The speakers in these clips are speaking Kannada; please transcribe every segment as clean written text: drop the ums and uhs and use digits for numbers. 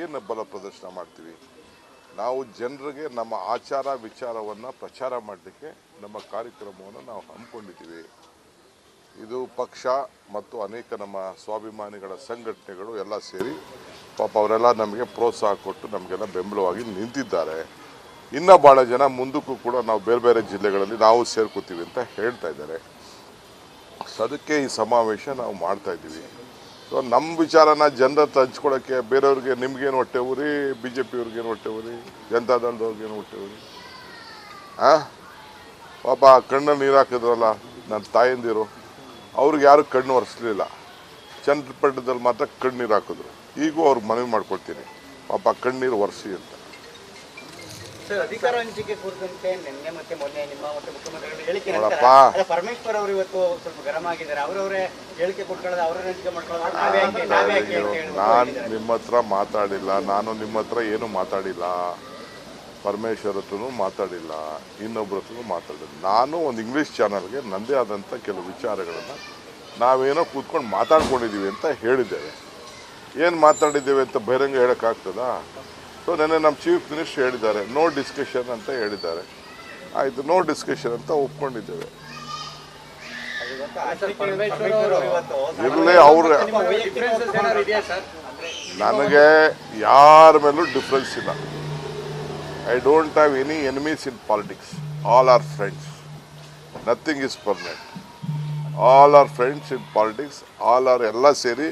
ಏನು ಬಲ ಪ್ರದರ್ಶನ ಮಾಡ್ತೀವಿ. ನಾವು ಜನರಿಗೆ ನಮ್ಮ ಆಚಾರ ವಿಚಾರವನ್ನು ಪ್ರಚಾರ ಮಾಡಲಿಕ್ಕೆ ನಮ್ಮ ಕಾರ್ಯಕ್ರಮವನ್ನು ನಾವು ಹಮ್ಮಿಕೊಂಡಿದ್ದೀವಿ. ಇದು ಪಕ್ಷ ಮತ್ತು ಅನೇಕ ನಮ್ಮ ಸ್ವಾಭಿಮಾನಿಗಳ ಸಂಘಟನೆಗಳು ಎಲ್ಲ ಸೇರಿ ಪಾಪ ಅವರೆಲ್ಲ ನಮಗೆ ಪ್ರೋತ್ಸಾಹ ಕೊಟ್ಟು ನಮಗೆಲ್ಲ ಬೆಂಬಲವಾಗಿ ನಿಂತಿದ್ದಾರೆ. ಇನ್ನೂ ಭಾಳ ಜನ ಮುಂದಕ್ಕೂ ಕೂಡ ನಾವು ಬೇರೆ ಬೇರೆ ಜಿಲ್ಲೆಗಳಲ್ಲಿ ನಾವು ಸೇರ್ಕೋತೀವಿ ಅಂತ ಹೇಳ್ತಾ ಇದ್ದಾರೆ. ಅದಕ್ಕೆ ಈ ಸಮಾವೇಶ ನಾವು ಮಾಡ್ತಾ ಇದ್ದೀವಿ. ಸೊ ನಮ್ಮ ವಿಚಾರನ ಜನರ ಹತ್ರ ಹಂಚ್ಕೊಳ್ಳೋಕ್ಕೆ ಬೇರೆಯವ್ರಿಗೆ ನಿಮ್ಗೇನು ಹೊಟ್ಟೆ ಊರಿ, ಬಿ ಜೆ ಪಿಯವ್ರಿಗೇನು ಹೊಟ್ಟೆ ಊರಿ, ಜನತಾದಳದವ್ರಿಗೇನು ಹೊಟ್ಟೆ ಊರಿ. ಪಾಪ ಕಣ್ಣಲ್ಲಿ ನೀರು ಹಾಕಿದ್ರಲ್ಲ ನನ್ನ ತಾಯಂದಿರು, ಅವ್ರಿಗೆ ಯಾರು ಕಣ್ಣು ಒರೆಸ್ಲಿಲ್ಲ. ಚನ್ನಪಟ್ಟಣದಲ್ಲಿ ಮಾತ್ರ ಕಣ್ಣೀರು ಹಾಕಿದ್ರು. ಈಗೂ ಅವ್ರಿಗೆ ಮನವಿ ಮಾಡ್ಕೊಳ್ತೀನಿ, ಪಾಪ ಕಣ್ಣೀರು ಒರೆಸಿ ಅಂತ. ಅಧಿಕಾರ ಹಂಚಿಕೆ ಕುರಿತಂತೆ ನಿನ್ನೆ ಮತ್ತೆ ಮೊನ್ನೆ ನಿಮ್ಮ ಮತ್ತೆ ಮುಖ್ಯಮಂತ್ರಿಗಳು ಹೇಳಿಕೆ ನೋಡಪ್ಪ, ಪರಮೇಶ್ವರ್ ಅವರು ಇವತ್ತು ಸ್ವಲ್ಪ ಗರಂ ಆಗಿದ್ದಾರೆ. ಅವರವರೇ ಹೇಳಿಕೆ ಕೊಟ್ಕೊಳ್ಳೋದು, ಅವರೇ ಹಂಚಿಕೆ ಮಾಡ್ಕೊಳ್ಳೋದು. ನಾನು ನಿಮ್ಮ ಹತ್ರ ಮಾತಾಡಿಲ್ಲ, ನಾನು ನಿಮ್ಮ ಹತ್ರ ಏನು ಮಾತಾಡಿಲ್ಲ. ಪರಮೇಶ್ವರ್ ಹತ್ರನೂ ಮಾತಾಡಿಲ್ಲ, ಇನ್ನೊಬ್ಬರ ಹತ್ರನೂ ಮಾತಾಡಿಲ್ಲ. ನಾನು ಒಂದು ಇಂಗ್ಲೀಷ್ ಚಾನಲ್ಗೆ ನನ್ನದೇ ಆದಂಥ ಕೆಲವು ವಿಚಾರಗಳನ್ನು ನಾವೇನೋ ಕೂತ್ಕೊಂಡು ಮಾತಾಡ್ಕೊಂಡಿದ್ದೀವಿ ಅಂತ ಹೇಳಿದ್ದೇವೆ. ಏನು ಮಾತಾಡಿದ್ದೇವೆ ಅಂತ ಬಹಿರಂಗ ಹೇಳೋಕ್ಕಾಗ್ತದಾ? ಸೊ ನೆನ್ನೆ ನಮ್ಮ ಚೀಫ್ ಮಿನಿಸ್ಟರ್ ಹೇಳಿದ್ದಾರೆ, ನೋ ಡಿಸ್ಕಷನ್ ಅಂತ ಹೇಳಿದ್ದಾರೆ. ಆಯಿತು, ನೋ ಡಿಸ್ಕಷನ್ ಅಂತ ಒಪ್ಕೊಂಡಿದ್ದೇವೆ. ಇರಲಿ, ಅವ್ರ ನನಗೆ ಯಾರ ಮೇಲೂ ಡಿಫ್ರೆನ್ಸ್ ಇಲ್ಲ. I don't have any enemies in politics. All are friends. Nothing is permanent. All are friends in politics. All are ಎಲ್ಲ ಸೇರಿ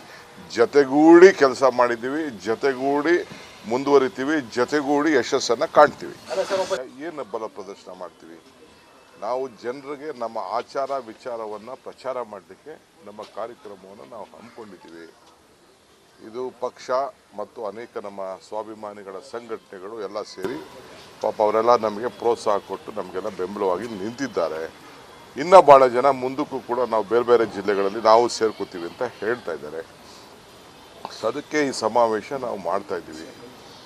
ಜೊತೆಗೂಡಿ ಕೆಲಸ ಮಾಡಿದ್ದೀವಿ, ಜೊತೆಗೂಡಿ ಮುಂದುವರಿತೀವಿ, ಜೊತೆಗೂಡಿ ಯಶಸ್ಸನ್ನು ಕಾಣ್ತೀವಿ. ಏನು ಬಲ ಪ್ರದರ್ಶನ ಮಾಡ್ತೀವಿ. ನಾವು ಜನರಿಗೆ ನಮ್ಮ ಆಚಾರ ವಿಚಾರವನ್ನು ಪ್ರಚಾರ ಮಾಡಲಿಕ್ಕೆ ನಮ್ಮ ಕಾರ್ಯಕ್ರಮವನ್ನು ನಾವು ಹಮ್ಮಿಕೊಂಡಿದ್ದೀವಿ. ಇದು ಪಕ್ಷ ಮತ್ತು ಅನೇಕ ನಮ್ಮ ಸ್ವಾಭಿಮಾನಿಗಳ ಸಂಘಟನೆಗಳು ಎಲ್ಲ ಸೇರಿ ಪಾಪ ಅವರೆಲ್ಲ ನಮಗೆ ಪ್ರೋತ್ಸಾಹ ಕೊಟ್ಟು ನಮಗೆಲ್ಲ ಬೆಂಬಲವಾಗಿ ನಿಂತಿದ್ದಾರೆ. ಇನ್ನೂ ಭಾಳ ಜನ ಮುಂದಕ್ಕೂ ಕೂಡ ನಾವು ಬೇರೆ ಬೇರೆ ಜಿಲ್ಲೆಗಳಲ್ಲಿ ನಾವು ಸೇರ್ಕೋತೀವಿ ಅಂತ ಹೇಳ್ತಾ ಇದ್ದಾರೆ. ಅದಕ್ಕೆ ಈ ಸಮಾವೇಶ ನಾವು ಮಾಡ್ತಾ ಇದ್ದೀವಿ.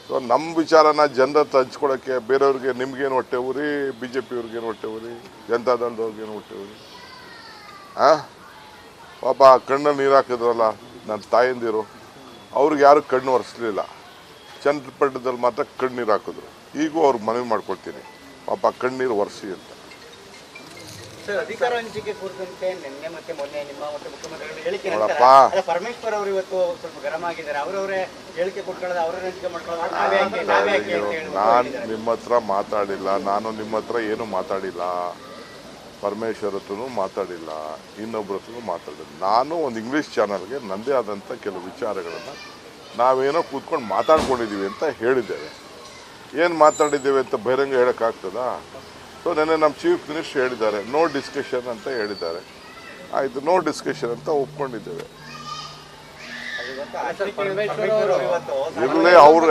ಸೊ ನಮ್ಮ ವಿಚಾರನ ಜನರ ಹತ್ರ ಹಂಚ್ಕೊಳ್ಳೋಕ್ಕೆ ಬೇರೆಯವ್ರಿಗೆ ನಿಮ್ಗೇನು ಹೊಟ್ಟೆ ಊರಿ, ಬಿ ಜೆ ಪಿಯವ್ರಿಗೇನು ಹೊಟ್ಟೆ ಊರಿ, ಜನತಾದಳದವ್ರಿಗೇನು ಹೊಟ್ಟೆ ಊರಿ. ಪಾಪ ಕಣ್ಣಲ್ಲಿ ನೀರು ಹಾಕಿದ್ರಲ್ಲ ನನ್ನ ತಾಯಂದಿರು, ಅವ್ರಿಗೆ ಯಾರು ಕಣ್ಣು ಒರೆಸ್ಲಿಲ್ಲ. ಚನ್ನಪಟ್ಟಣದಲ್ಲಿ ಮಾತ್ರ ಕಣ್ಣೀರು ಹಾಕಿದ್ರು. ಈಗೂ ಅವ್ರಿಗೆ ಮನವಿ ಮಾಡ್ಕೊಳ್ತೀನಿ, ಪಾಪ ಕಣ್ಣೀರು ಒರೆಸಿ ಅಂತ. ಅಧಿಕಾರ ಹಂಚಿಕೆ ಕುರಿತಂತೆ ನಿನ್ನೆ ಮತ್ತೆ ಮೊನ್ನೆ ನಿಮ್ಮ ಮತ್ತೆ ಮುಖ್ಯಮಂತ್ರಿಗಳು ಹೇಳಿಕೆ ನೋಡಪ್ಪ, ಪರಮೇಶ್ವರ್ ಅವರು ಇವತ್ತು ಸ್ವಲ್ಪ ಗರಂ ಆಗಿದ್ದಾರೆ. ಅವರವರೇ ಹೇಳಿಕೆ ಕೊಟ್ಕೊಳ್ಳೋದು, ಅವರೇ ಹಂಚಿಕೆ ಮಾಡ್ಕೊಳ್ಳೋದು. ನಾನು ನಿಮ್ಮ ಹತ್ರ ಮಾತಾಡಿಲ್ಲ, ನಾನು ನಿಮ್ಮ ಹತ್ರ ಏನು ಮಾತಾಡಿಲ್ಲ. ಪರಮೇಶ್ವರ್ ಹತ್ರನೂ ಮಾತಾಡಿಲ್ಲ, ಇನ್ನೊಬ್ಬರ ಹತ್ರನೂ ಮಾತಾಡಿಲ್ಲ. ನಾನು ಒಂದು ಇಂಗ್ಲೀಷ್ ಚಾನಲ್ಗೆ ನನ್ನದೇ ಆದಂಥ ಕೆಲವು ವಿಚಾರಗಳನ್ನು ನಾವೇನೋ ಕೂತ್ಕೊಂಡು ಮಾತಾಡ್ಕೊಂಡಿದ್ದೀವಿ ಅಂತ ಹೇಳಿದ್ದೇವೆ. ಏನು ಮಾತಾಡಿದ್ದೇವೆ ಅಂತ ಬಹಿರಂಗ ಹೇಳೋಕ್ಕಾಗ್ತದಾ? ಸೊ ನೆನ್ನೆ ನಮ್ಮ ಚೀಫ್ ಮಿನಿಸ್ಟರ್ ಹೇಳಿದ್ದಾರೆ, ನೋ ಡಿಸ್ಕಷನ್ ಅಂತ ಹೇಳಿದ್ದಾರೆ. ಆಯಿತು, ನೋ ಡಿಸ್ಕಷನ್ ಅಂತ ಒಪ್ಕೊಂಡಿದ್ದೇವೆ. ಇರಲಿ, ಅವ್ರ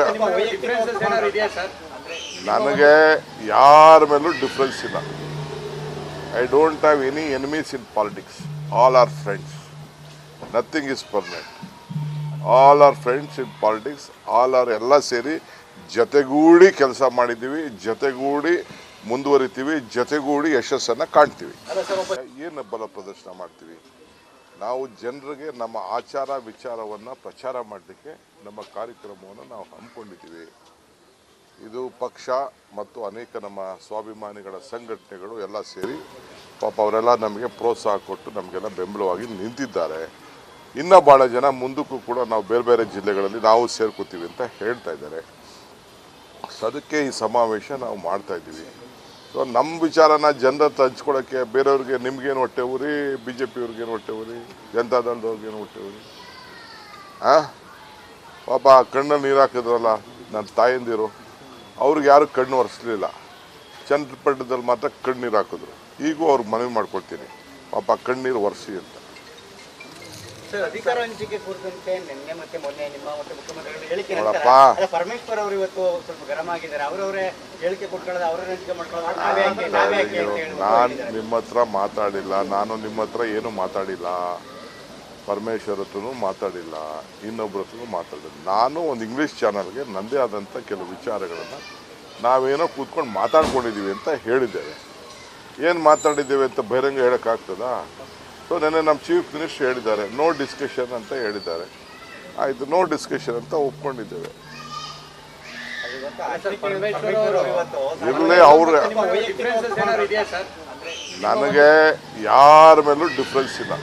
ನನಗೆ ಯಾರ ಮೇಲೂ ಡಿಫ್ರೆನ್ಸ್ ಇಲ್ಲ. I don't have any enemies in politics. All are friends. Nothing is permanent. All are friends in politics. All are ಎಲ್ಲ ಸೇರಿ ಜೊತೆಗೂಡಿ ಕೆಲಸ ಮಾಡಿದ್ದೀವಿ, ಜೊತೆಗೂಡಿ ಮುಂದುವರಿತೀವಿ, ಜೊತೆಗೂಡಿ ಯಶಸ್ಸನ್ನು ಕಾಣ್ತೀವಿ. ಏನು ಬಲ ಪ್ರದರ್ಶನ ಮಾಡ್ತೀವಿ. ನಾವು ಜನರಿಗೆ ನಮ್ಮ ಆಚಾರ ವಿಚಾರವನ್ನು ಪ್ರಚಾರ ಮಾಡಲಿಕ್ಕೆ ನಮ್ಮ ಕಾರ್ಯಕ್ರಮವನ್ನು ನಾವು ಹಮ್ಮಿಕೊಂಡಿದ್ದೀವಿ. ಇದು ಪಕ್ಷ ಮತ್ತು ಅನೇಕ ನಮ್ಮ ಸ್ವಾಭಿಮಾನಿಗಳ ಸಂಘಟನೆಗಳು ಎಲ್ಲ ಸೇರಿ ಪಾಪ ಅವರೆಲ್ಲ ನಮಗೆ ಪ್ರೋತ್ಸಾಹ ಕೊಟ್ಟು ನಮಗೆಲ್ಲ ಬೆಂಬಲವಾಗಿ ನಿಂತಿದ್ದಾರೆ. ಇನ್ನೂ ಭಾಳ ಜನ ಮುಂದಕ್ಕೂ ಕೂಡ ನಾವು ಬೇರೆ ಬೇರೆ ಜಿಲ್ಲೆಗಳಲ್ಲಿ ನಾವು ಸೇರ್ಕೋತೀವಿ ಅಂತ ಹೇಳ್ತಾ ಇದ್ದಾರೆ. ಅದಕ್ಕೆ ಈ ಸಮಾವೇಶ ನಾವು ಮಾಡ್ತಾ ಇದ್ದೀವಿ. ಸೊ ನಮ್ಮ ವಿಚಾರನ ಜನರ ಹತ್ರ ಹಂಚ್ಕೊಳ್ಳೋಕ್ಕೆ ಬೇರೆಯವ್ರಿಗೆ ನಿಮ್ಗೇನು ಹೊಟ್ಟೆ ಊರಿ, ಬಿ ಜೆ ಪಿಯವ್ರಿಗೇನು ಹೊಟ್ಟೆ ಊರಿ, ಜನತಾದಳದವ್ರಿಗೇನು ಹೊಟ್ಟೆ ಊರಿ. ಪಾಪ ಕಣ್ಣಲ್ಲಿ ನೀರು ಹಾಕಿದ್ರಲ್ಲ ನನ್ನ ತಾಯಂದಿರು, ಅವ್ರಿಗೆ ಯಾರು ಕಣ್ಣು ಒರೆಸ್ಲಿಲ್ಲ. ಚನ್ನಪಟ್ಟಣದಲ್ಲಿ ಮಾತ್ರ ಕಣ್ಣೀರು ಹಾಕಿದ್ರು. ಈಗೂ ಅವ್ರಿಗೆ ಮನವಿ ಮಾಡ್ಕೊಳ್ತೀನಿ, ಪಾಪ ಕಣ್ಣೀರು ಒರೆಸಿ ಅಂತ. ಅಧಿಕಾರ ಹಂಚಿಕೆ ಕುರಿತಂತೆ ನಿನ್ನೆ ಮತ್ತೆ ಮೊನ್ನೆ ನಿಮ್ಮ ಮತ್ತೆ ಮುಖ್ಯಮಂತ್ರಿಗಳು ಹೇಳಿಕೆ ನೋಡಪ್ಪ, ಪರಮೇಶ್ವರ್ ಅವರು ಇವತ್ತು ಸ್ವಲ್ಪ ಗರಂ ಆಗಿದ್ದಾರೆ. ಅವರವರೇ ಹೇಳಿಕೆ ಕೊಟ್ಕೊಳ್ಳೋದು, ಅವರೇ ಹಂಚಿಕೆ ಮಾಡ್ಕೊಳ್ಳೋದು. ನಾನು ನಿಮ್ಮ ಹತ್ರ ಮಾತಾಡಿಲ್ಲ, ನಾನು ನಿಮ್ಮ ಹತ್ರ ಏನು ಮಾತಾಡಿಲ್ಲ. ಪರಮೇಶ್ವರ್ ಹತ್ರನೂ ಮಾತಾಡಿಲ್ಲ, ಇನ್ನೊಬ್ಬರ ಹತ್ರನೂ ಮಾತಾಡಿಲ್ಲ. ನಾನು ಒಂದು ಇಂಗ್ಲೀಷ್ ಚಾನಲ್ಗೆ ನನ್ನದೇ ಆದಂಥ ಕೆಲವು ವಿಚಾರಗಳನ್ನು ನಾವೇನೋ ಕೂತ್ಕೊಂಡು ಮಾತಾಡ್ಕೊಂಡಿದ್ದೀವಿ ಅಂತ ಹೇಳಿದ್ದೇವೆ. ಏನು ಮಾತಾಡಿದ್ದೇವೆ ಅಂತ ಬಹಿರಂಗ ಹೇಳೋಕ್ಕಾಗ್ತದಾ? ಸೊ ನೆನ್ನೆ ನಮ್ಮ ಚೀಫ್ ಮಿನಿಸ್ಟರ್ ಹೇಳಿದ್ದಾರೆ, ನೋ ಡಿಸ್ಕಷನ್ ಅಂತ ಹೇಳಿದ್ದಾರೆ. ಆಯಿತು, ನೋ ಡಿಸ್ಕಷನ್ ಅಂತ ಒಪ್ಕೊಂಡಿದ್ದೇವೆ. ಪರಮೇಶ್ವರ್ ಅವರು ಇವತ್ತು ಇರಲಿ ಅವ್ರ ನಿಮ್ಮ ಡಿಫರೆನ್ಸಸ್ ಏನಾದ್ರು ಇದೆಯಾ ಸರ್? ನನಗೆ ಯಾರ ಮೇಲೂ ಡಿಫ್ರೆನ್ಸ್ ಇಲ್ಲ.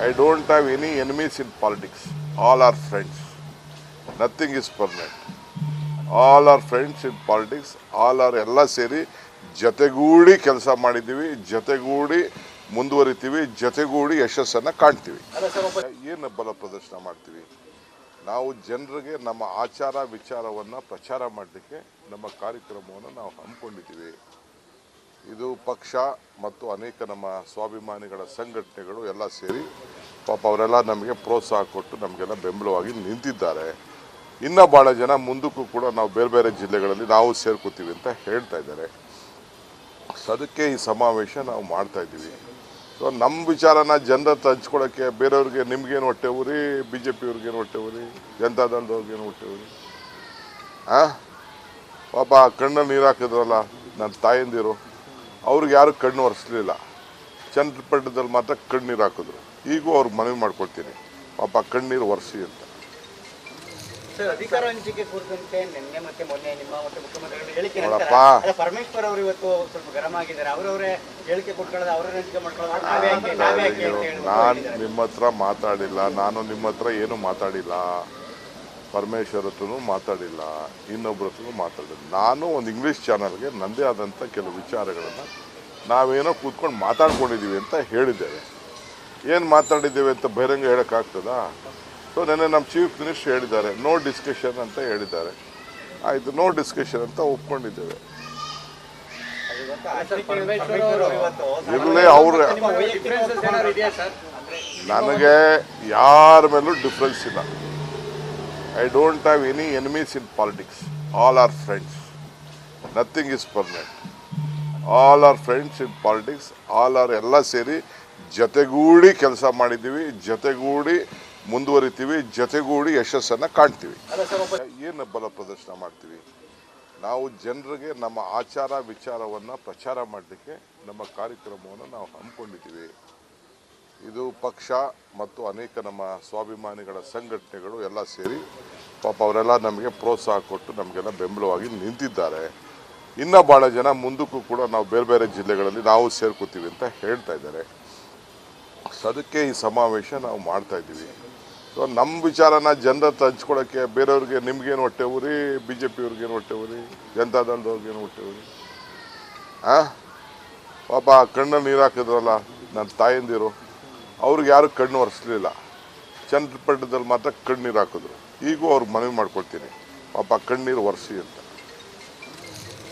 I don't have any enemies in politics. All are friends. Nothing is permanent. All are friends in politics. All are ಎಲ್ಲ ಸೇರಿ ಜೊತೆಗೂಡಿ ಕೆಲಸ ಮಾಡಿದ್ದೀವಿ, ಜೊತೆಗೂಡಿ ಮುಂದುವರಿತೀವಿ, ಜೊತೆಗೂಡಿ ಯಶಸ್ಸನ್ನು ಕಾಣ್ತೀವಿ. ಏನು ಬಲ ಪ್ರದರ್ಶನ ಮಾಡ್ತೀವಿ? ನಾವು ಜನರಿಗೆ ನಮ್ಮ ಆಚಾರ ವಿಚಾರವನ್ನು ಪ್ರಚಾರ ಮಾಡಲಿಕ್ಕೆ ನಮ್ಮ ಕಾರ್ಯಕ್ರಮವನ್ನು ನಾವು ಹಮ್ಮಿಕೊಂಡಿದ್ದೀವಿ. ಇದು ಪಕ್ಷ ಮತ್ತು ಅನೇಕ ನಮ್ಮ ಸ್ವಾಭಿಮಾನಿಗಳ ಸಂಘಟನೆಗಳು ಎಲ್ಲ ಸೇರಿ ಪಾಪ ಅವರೆಲ್ಲ ನಮಗೆ ಪ್ರೋತ್ಸಾಹ ಕೊಟ್ಟು ನಮಗೆಲ್ಲ ಬೆಂಬಲವಾಗಿ ನಿಂತಿದ್ದಾರೆ. ಇನ್ನೂ ಭಾಳ ಜನ ಮುಂದಕ್ಕೂ ಕೂಡ ನಾವು ಬೇರೆ ಬೇರೆ ಜಿಲ್ಲೆಗಳಲ್ಲಿ ನಾವು ಸೇರ್ಕೋತೀವಿ ಅಂತ ಹೇಳ್ತಾ ಇದ್ದಾರೆ. ಸೊ ಅದಕ್ಕೆ ಈ ಸಮಾವೇಶ ನಾವು ಮಾಡ್ತಾ ಇದ್ದೀವಿ. ಸೊ ನಮ್ಮ ವಿಚಾರನ ಜನರ ಹತ್ರ ಹಂಚ್ಕೊಳ್ಳೋಕ್ಕೆ ಬೇರೆಯವ್ರಿಗೆ ನಿಮ್ಗೇನು ಹೊಟ್ಟೆ ಊರಿ, ಬಿ ಜೆ ಪಿಯವ್ರಿಗೇನು ಹೊಟ್ಟೆ ಊರಿ, ಜನತಾದಳದವ್ರಿಗೇನು ಹೊಟ್ಟೆ ಊರಿ? ಪಾಪ ಕಣ್ಣಲ್ಲಿ ನೀರು ಹಾಕಿದ್ರಲ್ಲ ನನ್ನ ತಾಯಂದಿರು, ಅವ್ರಿಗೆ ಯಾರು ಕಣ್ಣು ಒರೆಸ್ಲಿಲ್ಲ. ಚನ್ನಪಟ್ಟಣದಲ್ಲಿ ಮಾತ್ರ ಕಣ್ಣೀರು ಹಾಕಿದ್ರು. ಈಗೂ ಅವ್ರಿಗೆ ಮನವಿ ಮಾಡ್ಕೊಳ್ತೀನಿ, ಪಾಪ ಕಣ್ಣೀರು ಒರೆಸಿ ಅಂತ. ಸರ್, ಅಧಿಕಾರ ಹಂಚಿಕೆ ಕುರಿತಂತೆ ನಿನ್ನೆ ಮತ್ತೆ ಮೊನ್ನೆ ನಿಮ್ಮ ಮತ್ತೆ ಮುಖ್ಯಮಂತ್ರಿಗಳು ಹೇಳಿಕೆ ನೋಡಪ್ಪ, ಪರಮೇಶ್ವರ್ ಅವರು ಇವತ್ತು ಸ್ವಲ್ಪ ಗರಂ ಆಗಿದ್ದಾರೆ. ಅವರವರೇ ಹೇಳಿಕೆ ಕೊಟ್ಕೊಳ್ಳೋದು, ಅವರೇ ಹಂಚಿಕೆ ಮಾಡ್ಕೊಳ್ಳೋದು, ನಾವೇ ಯಾಕೆ ಅಂತ ಹೇಳಿ ನಾನು ನಿಮ್ಮ ಹತ್ರ ಮಾತಾಡಿಲ್ಲ. ನಾನು ನಿಮ್ಮ ಹತ್ರ ಏನು ಮಾತಾಡಿಲ್ಲ. ಪರಮೇಶ್ವರ್ ಹತ್ರನೂ ಮಾತಾಡಿಲ್ಲ, ಇನ್ನೊಬ್ಬರ ಹತ್ರನೂ ಮಾತಾಡಿಲ್ಲ. ನಾನು ಒಂದು ಇಂಗ್ಲೀಷ್ ಚಾನಲ್ಗೆ ನನ್ನದೇ ಆದಂಥ ಕೆಲವು ವಿಚಾರಗಳನ್ನು ನಾವೇನೋ ಕೂತ್ಕೊಂಡು ಮಾತಾಡ್ಕೊಂಡಿದ್ದೀವಿ ಅಂತ ಹೇಳಿದ್ದೇವೆ. ಏನು ಮಾತಾಡಿದ್ದೇವೆ ಅಂತ ಬಹಿರಂಗ ಹೇಳೋಕ್ಕಾಗ್ತದಾ? ಸೊ ನೆನ್ನೆ ನಮ್ಮ ಚೀಫ್ ಮಿನಿಸ್ಟರ್ ಹೇಳಿದ್ದಾರೆ, ನೋ ಡಿಸ್ಕಷನ್ ಅಂತ ಹೇಳಿದ್ದಾರೆ. ಆಯಿತು, ನೋ ಡಿಸ್ಕಷನ್ ಅಂತ ಒಪ್ಕೊಂಡಿದ್ದೇವೆ. ಇರಲಿ ಅವ್ರ ಡಿಫರೆನ್ಸಸ್ ಏನಾದ್ರು ಇದೆಯಾ ಸರ್? ನನಗೆ ಯಾರ ಮೇಲೂ ಡಿಫ್ರೆನ್ಸ್ ಇಲ್ಲ. I don't have any enemies in politics. All are friends. Nothing is permanent. All are friends in politics. All are ಎಲ್ಲ ಸೇರಿ ಜೊತೆಗೂಡಿ ಕೆಲಸ ಮಾಡಿದ್ದೀವಿ, ಜೊತೆಗೂಡಿ ಮುಂದುವರಿತೀವಿ, ಜೊತೆಗೂಡಿ ಯಶಸ್ಸನ್ನು ಕಾಣ್ತೀವಿ. ಏನು ಬಲ ಪ್ರದರ್ಶನ ಮಾಡ್ತೀವಿ? ನಾವು ಜನರಿಗೆ ನಮ್ಮ ಆಚಾರ ವಿಚಾರವನ್ನು ಪ್ರಚಾರ ಮಾಡಲಿಕ್ಕೆ ನಮ್ಮ ಕಾರ್ಯಕ್ರಮವನ್ನು ನಾವು ಹಮ್ಮಿಕೊಂಡಿದ್ದೀವಿ. ಇದು ಪಕ್ಷ ಮತ್ತು ಅನೇಕ ನಮ್ಮ ಸ್ವಾಭಿಮಾನಿಗಳ ಸಂಘಟನೆಗಳು ಎಲ್ಲ ಸೇರಿ ಪಾಪ ಅವರೆಲ್ಲ ನಮಗೆ ಪ್ರೋತ್ಸಾಹ ಕೊಟ್ಟು ನಮಗೆಲ್ಲ ಬೆಂಬಲವಾಗಿ ನಿಂತಿದ್ದಾರೆ. ಇನ್ನೂ ಭಾಳ ಜನ ಮುಂದಕ್ಕೂ ಕೂಡ ನಾವು ಬೇರೆ ಬೇರೆ ಜಿಲ್ಲೆಗಳಲ್ಲಿ ನಾವು ಸೇರ್ಕೋತೀವಿ ಅಂತ ಹೇಳ್ತಾ ಇದ್ದಾರೆ. ಸೊ ಅದಕ್ಕೆ ಈ ಸಮಾವೇಶ ನಾವು ಮಾಡ್ತಾ ಇದ್ದೀವಿ. ಸೊ ನಮ್ಮ ವಿಚಾರನ ಜನರ ಹತ್ರ ಹಂಚ್ಕೊಳ್ಳೋಕ್ಕೆ ಬೇರೆಯವ್ರಿಗೆ ನಿಮ್ಗೇನು ಹೊಟ್ಟೆ ಊರಿ, ಬಿ ಜೆ ಪಿಯವ್ರಿಗೇನು ಹೊಟ್ಟೆ ಊರಿ, ಜನತಾದಳದವ್ರಿಗೇನು ಹೊಟ್ಟೆ ಊರಿ? ಪಾಪ ಕಣ್ಣಲ್ಲಿ ನೀರು ಹಾಕಿದ್ರಲ್ಲ ನನ್ನ ತಾಯಂದಿರು, ಅವ್ರಿಗೆ ಯಾರು ಕಣ್ಣು ಒರೆಸ್ಲಿಲ್ಲ. ಚನ್ನಪಟ್ಟಣದಲ್ಲಿ ಮಾತ್ರ ಕಣ್ಣೀರು ಹಾಕಿದ್ರು. ಈಗೂ ಅವ್ರಿಗೆ ಮನವಿ ಮಾಡ್ಕೊಳ್ತೀನಿ, ಪಾಪ ಕಣ್ಣೀರು ಒರೆಸಿ ಅಂತ.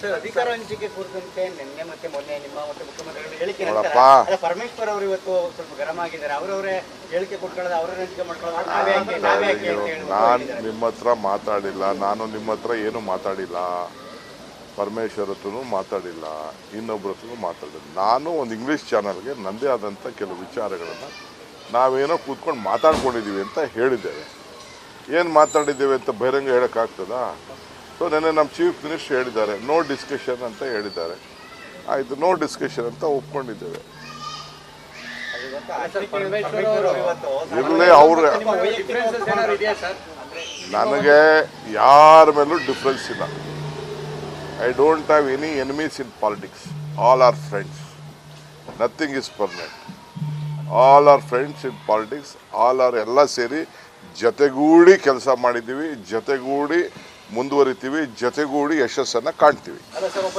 ಸರ್, ಅಧಿಕಾರ ಹಂಚಿಕೆ ಕುರಿತಂತೆ ನಿನ್ನೆ ಮತ್ತೆ ಮೊನ್ನೆ ನಿಮ್ಮ ಮತ್ತೆ ಮುಖ್ಯಮಂತ್ರಿಗಳು ಹೇಳಿಕೆ ನೋಡಪ್ಪ, ಪರಮೇಶ್ವರ್ ಅವರು ಇವತ್ತು ಸ್ವಲ್ಪ ಗರಂ ಆಗಿದ್ದಾರೆ. ಅವರವರೇ ಹೇಳಿಕೆ ಕೊಟ್ಕೊಳ್ಳೋದು, ಅವರೇ ಹಂಚಿಕೆ ಮಾಡ್ಕೊಳ್ಳೋದು, ನಾವೇ ಯಾಕೆ ಅಂತ ಹೇಳಿ ನಾನು ನಿಮ್ಮ ಹತ್ರ ಮಾತಾಡಿಲ್ಲ. ನಾನು ನಿಮ್ಮ ಹತ್ರ ಏನು ಮಾತಾಡಿಲ್ಲ. ಪರಮೇಶ್ವರ್ ಹತ್ರನೂ ಮಾತಾಡಿಲ್ಲ, ಇನ್ನೊಬ್ಬರ ಹತ್ರನೂ ಮಾತಾಡಿಲ್ಲ. ನಾನು ಒಂದು ಇಂಗ್ಲೀಷ್ ಚಾನಲ್ಗೆ ನನ್ನದೇ ಆದಂಥ ಕೆಲವು ವಿಚಾರಗಳನ್ನು ನಾವೇನೋ ಕೂತ್ಕೊಂಡು ಮಾತಾಡ್ಕೊಂಡಿದ್ದೀವಿ ಅಂತ ಹೇಳಿದ್ದೇವೆ. ಏನು ಮಾತಾಡಿದ್ದೇವೆ ಅಂತ ಬಹಿರಂಗ ಹೇಳೋಕ್ಕಾಗ್ತದಾ? ಸೊ ನೆನ್ನೆ ನಮ್ಮ ಚೀಫ್ ಮಿನಿಸ್ಟರ್ ಹೇಳಿದ್ದಾರೆ, ನೋ ಡಿಸ್ಕಷನ್ ಅಂತ ಹೇಳಿದ್ದಾರೆ. ಆಯಿತು, ನೋ ಡಿಸ್ಕಷನ್ ಅಂತ ಒಪ್ಕೊಂಡಿದ್ದೇವೆ. ಇರಲಿ ಅವ್ರ ಡಿಫರೆನ್ಸಸ್ ಏನಾದ್ರು ಇದೆಯಾ ಸರ್? ನನಗೆ ಯಾರ ಮೇಲೂ ಡಿಫ್ರೆನ್ಸ್ ಇಲ್ಲ. I don't have any enemies in politics. All are friends. Nothing is permanent. All are friends in politics. All are ಎಲ್ಲ ಸೇರಿ ಜೊತೆಗೂಡಿ ಕೆಲಸ ಮಾಡಿದ್ದೀವಿ, ಜೊತೆಗೂಡಿ ಮುಂದುವರಿತೀವಿ, ಜೊತೆಗೂಡಿ ಯಶಸ್ಸನ್ನು ಕಾಣ್ತೀವಿ.